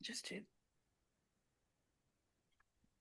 Just to.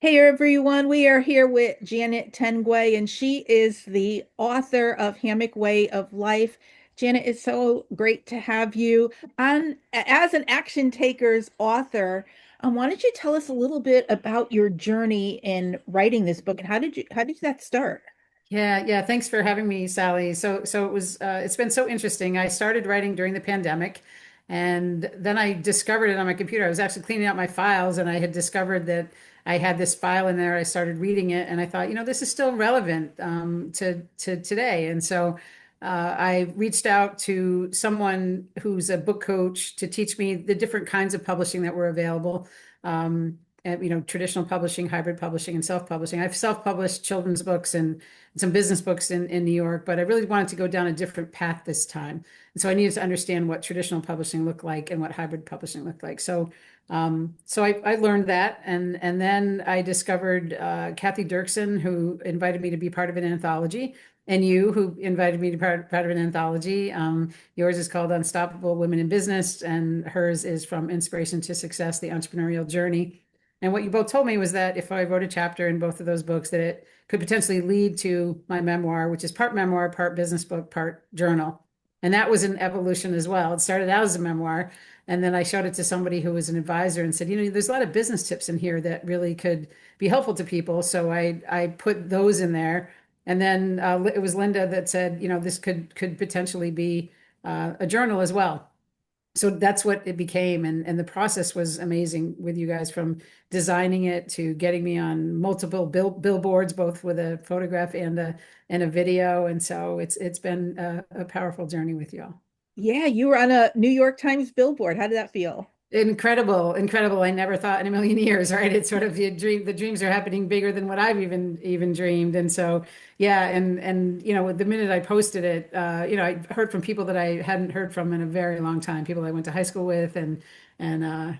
Hey everyone, we are here with Janet Tanguay, and she is the author of Hammock Way of Life. Janet, it's so great to have you on as an Action Takers author. Why don't you tell us a little bit about your journey in writing this book and how did that start? Yeah. Thanks for having me, Sally. So it's been so interesting. I started writing during the pandemic, and then I discovered it on my computer. I was actually cleaning out my files, and I had discovered that I had this file in there. I started reading it, and I thought, this is still relevant to today. And so I reached out to someone who's a book coach to teach me the different kinds of publishing that were available. And, traditional publishing, hybrid publishing, and self-publishing. I've self-published children's books and some business books in New York, but I really wanted to go down a different path this time. And so I needed to understand what traditional publishing looked like and what hybrid publishing looked like. So I learned that, and then I discovered Kathy Dirksen, who invited me to be part of an anthology, and you, who invited me to be part of an anthology. Yours is called Unstoppable Women in Business, and hers is From Inspiration to Success: The Entrepreneurial Journey. And what you both told me was that if I wrote a chapter in both of those books, that it could potentially lead to my memoir, which is part memoir, part business book, part journal. And that was an evolution as well. It started out as a memoir, and then I showed it to somebody who was an advisor and said, there's a lot of business tips in here that really could be helpful to people. So I put those in there. And then it was Linda that said, this could potentially be a journal as well. So that's what it became, and the process was amazing with you guys, from designing it to getting me on multiple billboards, both with a photograph and a video. And so it's been a powerful journey with you all. Yeah, you were on a New York Times billboard. How did that feel? Incredible, incredible. I never thought in a million years, right? It's sort of your dream, the dreams are happening bigger than what I've even dreamed. And so, yeah, and the minute I posted it, I heard from people that I hadn't heard from in a very long time, people I went to high school with, and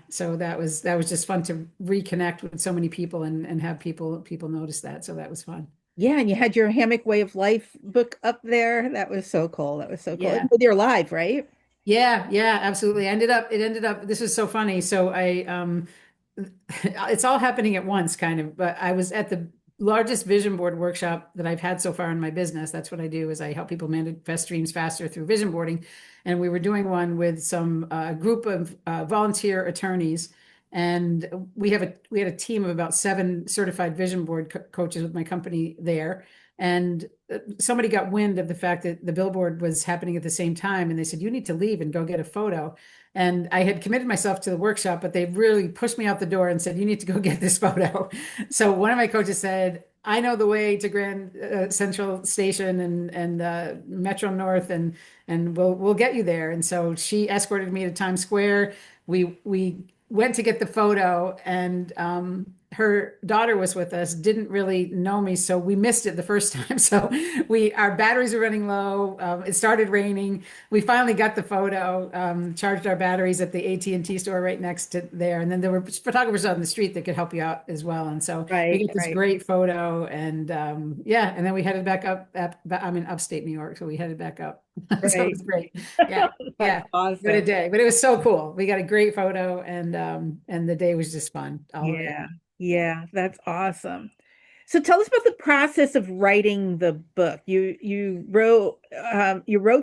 so that was just fun to reconnect with so many people and have people notice that. So that was fun. Yeah, and you had your Hammock Way of Life book up there. That was so cool. That was so cool. And Yeah. with your live, right? Yeah, absolutely. It ended up, this is so funny. So it's all happening at once, kind of, but I was at the largest vision board workshop that I've had so far in my business. That's what I do, is I help people manifest dreams faster through vision boarding. And we were doing one with some group of volunteer attorneys. And we had a team of about 7 certified vision board coaches with my company there. And somebody got wind of the fact that the billboard was happening at the same time, and they said, you need to leave and go get a photo. And I had committed myself to the workshop, but they really pushed me out the door and said, you need to go get this photo. So one of my coaches said, I know the way to Grand Central Station and Metro North, and we'll get you there. And so she escorted me to Times Square. We went to get the photo, and her daughter was with us, didn't really know me, so we missed it the first time. So our batteries were running low. It started raining. We finally got the photo, charged our batteries at the AT&T store right next to there, and then there were photographers on the street that could help you out as well. And so we Right, got this right. great photo, and yeah, and then we headed back I'm in upstate New York, so we headed back up. So it Right. was great. Yeah, That's yeah. What a awesome. day. But it was so cool. We got a great photo, and the day was just fun, all of it. Yeah. Yeah, that's awesome. So tell us about the process of writing the book. You wrote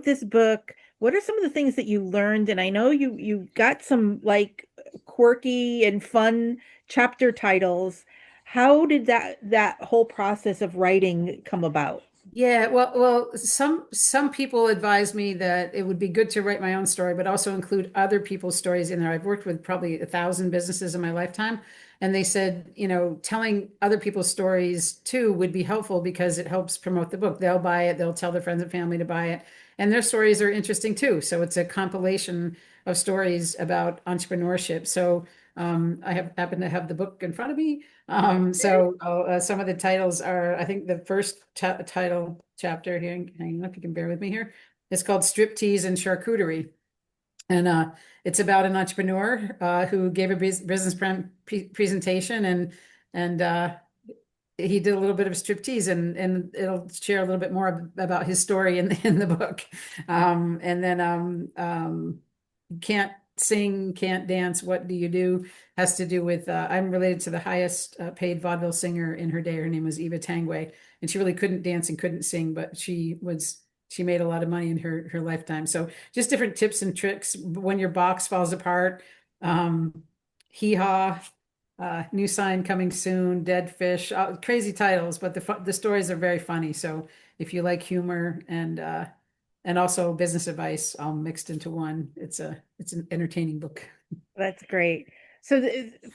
this book. What are some of the things that you learned? And I know you got some like quirky and fun chapter titles. How did that whole process of writing come about? Yeah, well, some people advise me that it would be good to write my own story, but also include other people's stories in there. I've worked with probably 1,000 businesses in my lifetime, and they said, telling other people's stories too would be helpful because it helps promote the book. They'll buy it, they'll tell their friends and family to buy it, and their stories are interesting too. So it's a compilation of stories about entrepreneurship. So I happen to have the book in front of me. Some of the titles are, I think the first title chapter here, hang on if you can bear with me here. It's called Striptease and Charcuterie. And it's about an entrepreneur who gave a business presentation, and he did a little bit of striptease, and it'll share a little bit more about his story in the book. And then can't sing, can't dance, what do you do? Has to do with I'm related to the highest paid vaudeville singer in her day. Her name was Eva Tanguay, and she really couldn't dance and couldn't sing, but she made a lot of money in her lifetime. So just different tips and tricks when your box falls apart. Um, Hee haw, new sign coming soon, dead fish, crazy titles, but the stories are very funny. So if you like humor and also business advice all mixed into one, it's an entertaining book. That's great. So,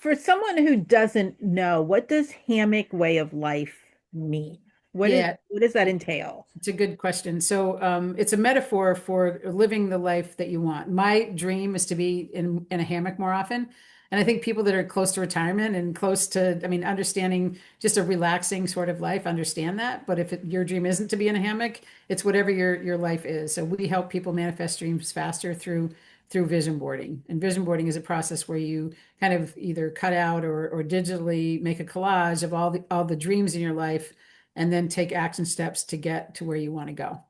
for someone who doesn't know, what does hammock way of life mean? Yeah, What does that entail? it's a good question. So, it's a metaphor for living the life that you want. My dream is to be in a hammock more often. And I think people that are close to retirement and close to, I mean, understanding just a relaxing sort of life, understand that. But if your dream isn't to be in a hammock, it's whatever your life is. So we help people manifest dreams faster through vision boarding. And vision boarding is a process where you kind of either cut out or digitally make a collage of all the dreams in your life and then take action steps to get to where you want to go.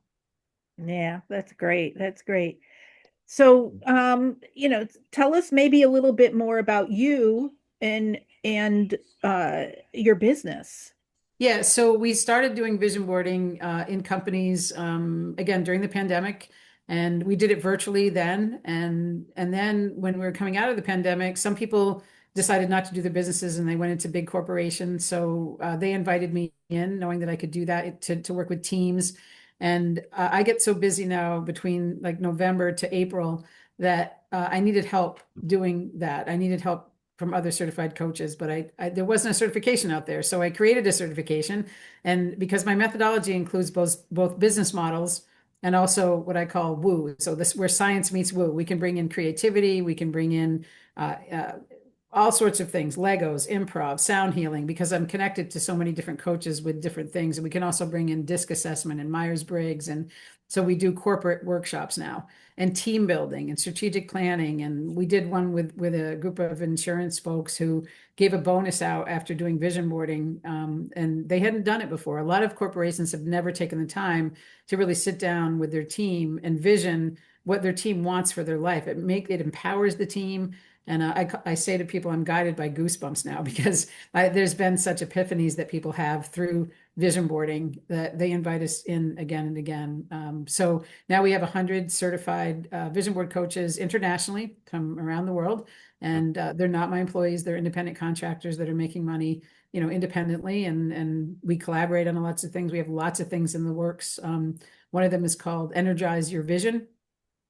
Yeah, that's great. That's great. So, tell us maybe a little bit more about you and your business. Yeah, so we started doing vision boarding in companies again during the pandemic, and we did it virtually then. And then when we were coming out of the pandemic, some people decided not to do their businesses and they went into big corporations. So they invited me in, knowing that I could do that to work with teams. And I get so busy now between like November to April that I needed help doing that. I needed help from other certified coaches, but there wasn't a certification out there. So I created a certification. And because my methodology includes both business models and also what I call woo. So this where science meets woo. We can bring in creativity, we can bring in uh, uh, all sorts of things, Legos, improv, sound healing, because I'm connected to so many different coaches with different things. And we can also bring in disc assessment and Myers-Briggs. And so we do corporate workshops now and team building and strategic planning. And we did one with a group of insurance folks who gave a bonus out after doing vision boarding. And they hadn't done it before. A lot of corporations have never taken the time to really sit down with their team and vision what their team wants for their life. It empowers the team. And I say to people, I'm guided by goosebumps now because there's been such epiphanies that people have through vision boarding that they invite us in again and again. So now we have 100 certified vision board coaches internationally from around the world. And they're not my employees, they're independent contractors that are making money, independently. And we collaborate on lots of things. We have lots of things in the works. One of them is called Energize Your Vision.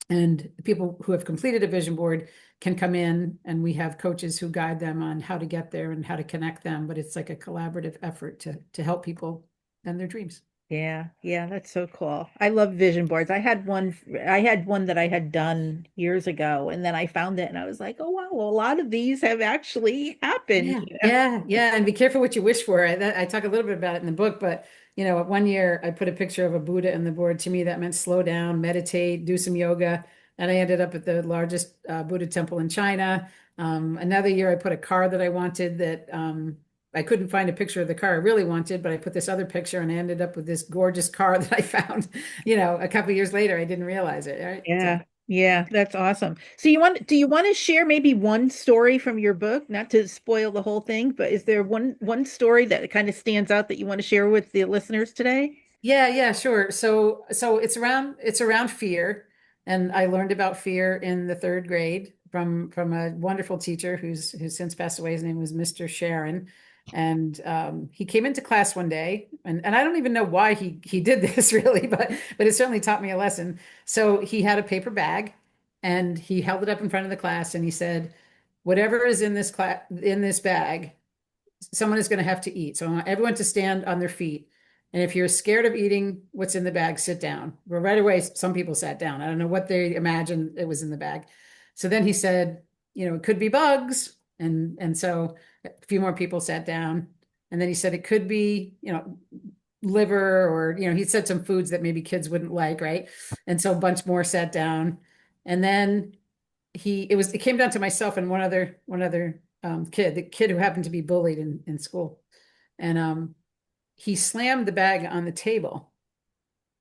And people who have completed a vision board can come in and we have coaches who guide them on how to get there and how to connect them. But it's like a collaborative effort to help people and their dreams. Yeah, yeah, that's so cool. I love vision boards. I had one that I had done years ago, and then I found it and I was like, oh wow, well, a lot of these have actually happened, Yeah, yeah, yeah. And be careful what you wish for. I talk a little bit about it in the book, but one year I put a picture of a Buddha in the board. To me, that meant slow down, meditate, do some yoga. And I ended up at the largest Buddha temple in China. Another year I put a car that I wanted that I couldn't find a picture of the car I really wanted, but I put this other picture and I ended up with this gorgeous car that I found, a couple of years later. I didn't realize it, right? So. Yeah, yeah, that's awesome. So do you want to share maybe one story from your book, not to spoil the whole thing, but is there one story that kind of stands out that you want to share with the listeners today? Yeah, yeah, sure. So it's around fear, and I learned about fear in the third grade from a wonderful teacher who's since passed away. His name was Mr. Sharon, and he came into class one day, and I don't even know why he did this really, but it certainly taught me a lesson. So he had a paper bag, and he held it up in front of the class, and he said, "Whatever is in this bag." Someone is going to have to eat. So I want everyone to stand on their feet. And if you're scared of eating what's in the bag, sit down. Well, right away, some people sat down. I don't know what they imagined it was in the bag. So then he said, it could be bugs. And so a few more people sat down. And then he said it could be, liver or, he said some foods that maybe kids wouldn't like, right? And so a bunch more sat down. And then it came down to myself and one other kid, the kid who happened to be bullied in school. And he slammed the bag on the table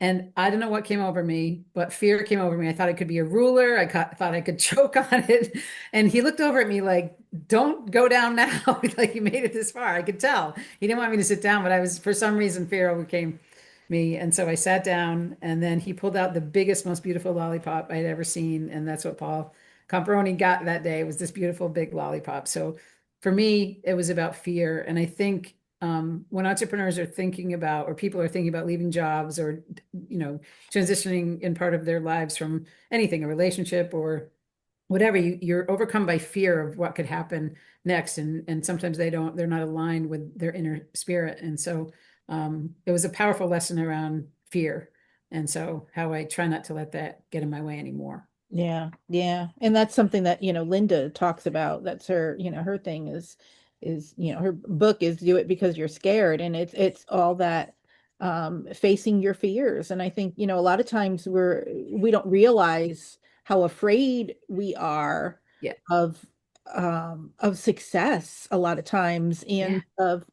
And I don't know what came over me, but fear came over me. I thought it could be a ruler. Thought I could choke on it. And he looked over at me like, don't go down now. Like you made it this far. I could tell. He didn't want me to sit down, but I was, for some reason, fear overcame me. And so I sat down and then he pulled out the biggest, most beautiful lollipop I'd ever seen. And that's what Paul Comparoni got that day, was this beautiful big lollipop. So for me, it was about fear. And I think when entrepreneurs are thinking about, or people are thinking about leaving jobs or, transitioning in part of their lives from anything, a relationship or whatever, you're overcome by fear of what could happen next. And sometimes they're not aligned with their inner spirit. And so it was a powerful lesson around fear. And so how I try not to let that get in my way anymore. Yeah, yeah. And that's something that, Linda talks about. That's her, her thing is, her book is Do It Because You're Scared. And it's all that facing your fears. And I think, a lot of times we don't realize how afraid we are Yeah. of of success a lot of times, Yeah, and of,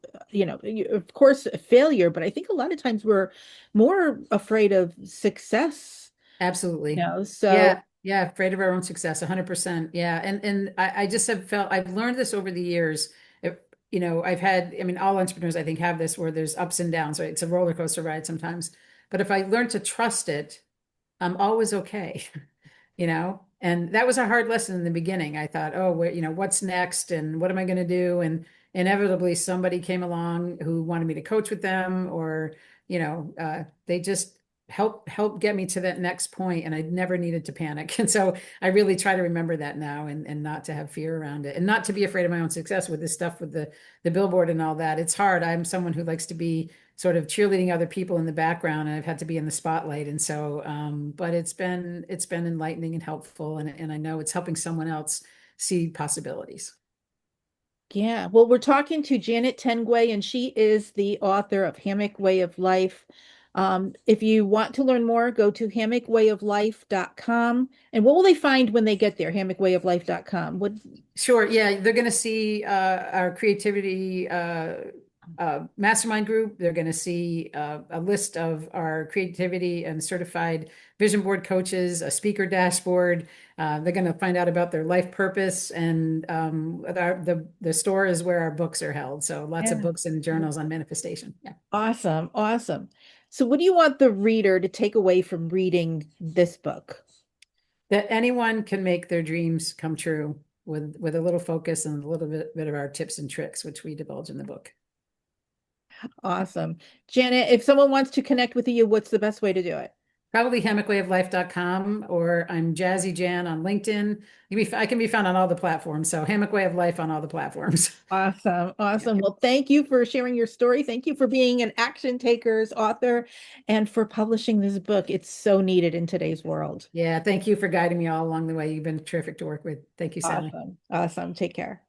of course failure, but I think a lot of times we're more afraid of success, absolutely. so Yeah. Yeah. Afraid of our own success, 100%. Yeah. And I just have felt, I've learned this over the years. If, I've had, I mean, all entrepreneurs, I think, have this where there's ups and downs, right? It's a roller coaster ride sometimes. But if I learn to trust it, I'm always okay. And that was a hard lesson in the beginning. I thought, oh, what's next and what am I going to do? And inevitably somebody came along who wanted me to coach with them, or they just help get me to that next point, and I never needed to panic. And so I really try to remember that now, and not to have fear around it, and not to be afraid of my own success with this stuff with the billboard and all that. It's hard. I'm someone who likes to be sort of cheerleading other people in the background, and I've had to be in the spotlight. And so, but it's been enlightening and helpful, and I know it's helping someone else see possibilities. yeah, well, we're talking to Janet Tanguay, and she is the author of Hammock Way of Life. If you want to learn more, go to hammockwayoflife.com. And what will they find when they get there? Hammockwayoflife.com. What? Sure. Yeah, they're going to see our creativity mastermind group. They're going to see a list of our creativity and certified vision board coaches, a speaker dashboard. They're going to find out about their life purpose, and the store is where our books are held. So lots of Yeah. books and journals on manifestation. Yeah. Awesome, awesome. So, what do you want the reader to take away from reading this book? That anyone can make their dreams come true with a little focus and a little bit of our tips and tricks, which we divulge in the book. Awesome. Janet, if someone wants to connect with you, what's the best way to do it? Probably hammockwayoflife.com, or I'm Jazzy Jan on LinkedIn. I can be found on all the platforms. So Hammock Way of Life on all the platforms. Awesome. Yeah. Awesome. Well, thank you for sharing your story. Thank you for being an Action Takers author and for publishing this book. It's so needed in today's world. Yeah. Thank you for guiding me all along the way. You've been terrific to work with. Thank you, Sally. Awesome. Awesome. Take care.